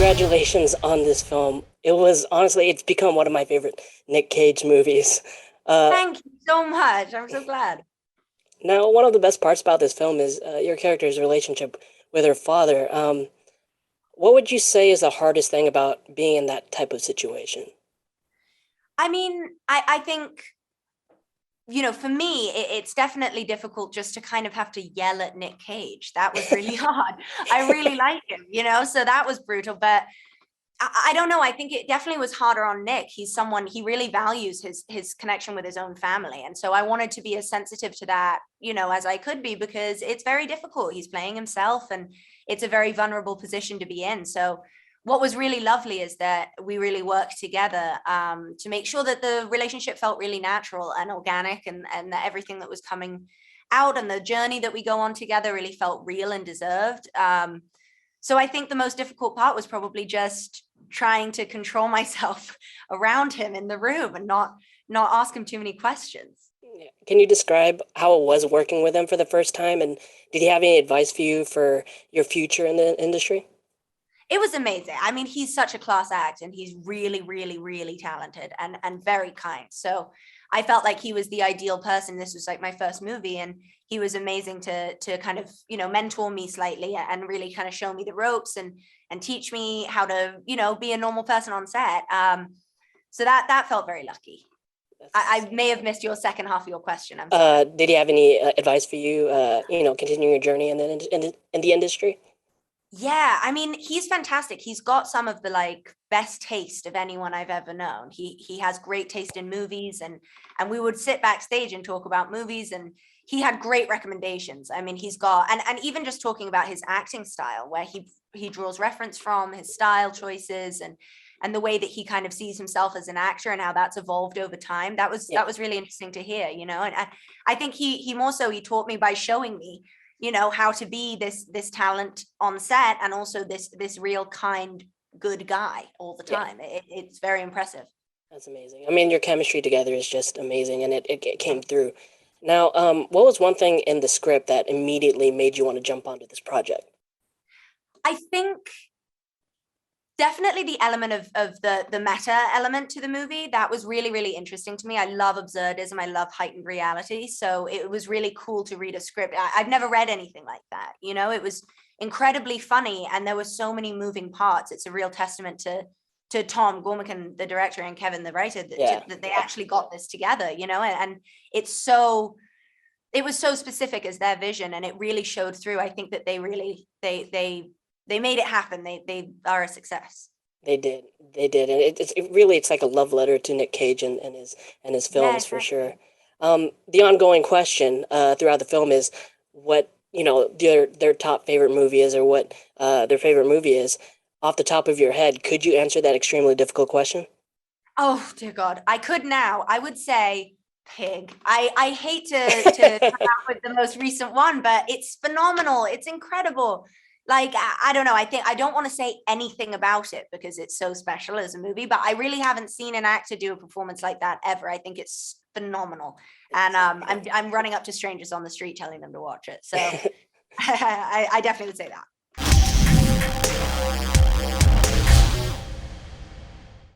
congratulations on this film. It was honestly, it's become one of my favorite Nick Cage movies. Uh, Thank you so much. I'm so glad. Now, one of the best parts about this film is your character's relationship with her father. What would you say is the hardest thing about being in that type of situation? I mean, I think, for me, it's definitely difficult just to kind of have to yell at Nick Cage. That was really hard. I really like him, so that was brutal. But I don't know. I think it definitely was harder on Nick. He's someone, he really values his connection with his own family. And so I wanted to be as sensitive to that, as I could be, because it's very difficult. He's playing himself and it's a very vulnerable position to be in. So what was really lovely is that we really worked together to make sure that the relationship felt really natural and organic, and that everything that was coming out and the journey that we go on together really felt real and deserved. So I think the most difficult part was probably just trying to control myself around him in the room and not ask him too many questions. Yeah. Can you describe how it was working with him for the first time, and did he have any advice for you for your future in the industry? It was amazing. I mean, he's such a class act, and he's really, really, really talented and very kind. So I felt like he was the ideal person. This was like my first movie, and he was amazing to kind of, mentor me slightly and really kind of show me the ropes and teach me how to, be a normal person on set. So that felt very lucky. I may have missed your second half of your question. I'm sorry. Did he have any advice for you, continuing your journey in the industry? Yeah, I mean, he's fantastic. He's got some of the best taste of anyone I've ever known. He has great taste in movies, and we would sit backstage and talk about movies, and he had great recommendations. I mean, he's got, and even just talking about his acting style, where he draws reference from his style choices, and the way that he kind of sees himself as an actor and how that's evolved over time. That was really interesting to hear. And I think he more so he taught me by showing me, how to be this talent on set, and also this real kind good guy all the Yeah, time. It's very impressive. that's amazing. I mean, your chemistry together is just amazing, and it came through. Now, what was one thing in the script that immediately made you want to jump onto this project? I think definitely the element of the meta element to the movie that was really, really interesting to me. I love absurdism. I love heightened reality. So it was really cool to read a script. I've never read anything like that. It was incredibly funny, and there were so many moving parts. It's a real testament to Tom Gormican, the director, and Kevin, the writer, Yeah, that they actually got this together. And it's so, it was so specific as their vision, and it really showed through. I think that they really they made it happen. They are a success. they did. They did, and it's like a love letter to Nick Cage and his Yeah, films for sure. exactly. The ongoing question throughout the film is what their top favorite movie is, or what their favorite movie is. Off the top of your head, could you answer that extremely difficult question? Oh dear God, I could now. I would say Pig. I hate to come out with the most recent one, but it's phenomenal. It's incredible. I don't know. I think I don't want to say anything about it because it's so special as a movie, but I really haven't seen an actor do a performance like that ever. I think it's phenomenal, and I'm running up to strangers on the street telling them to watch it. So I definitely would say that.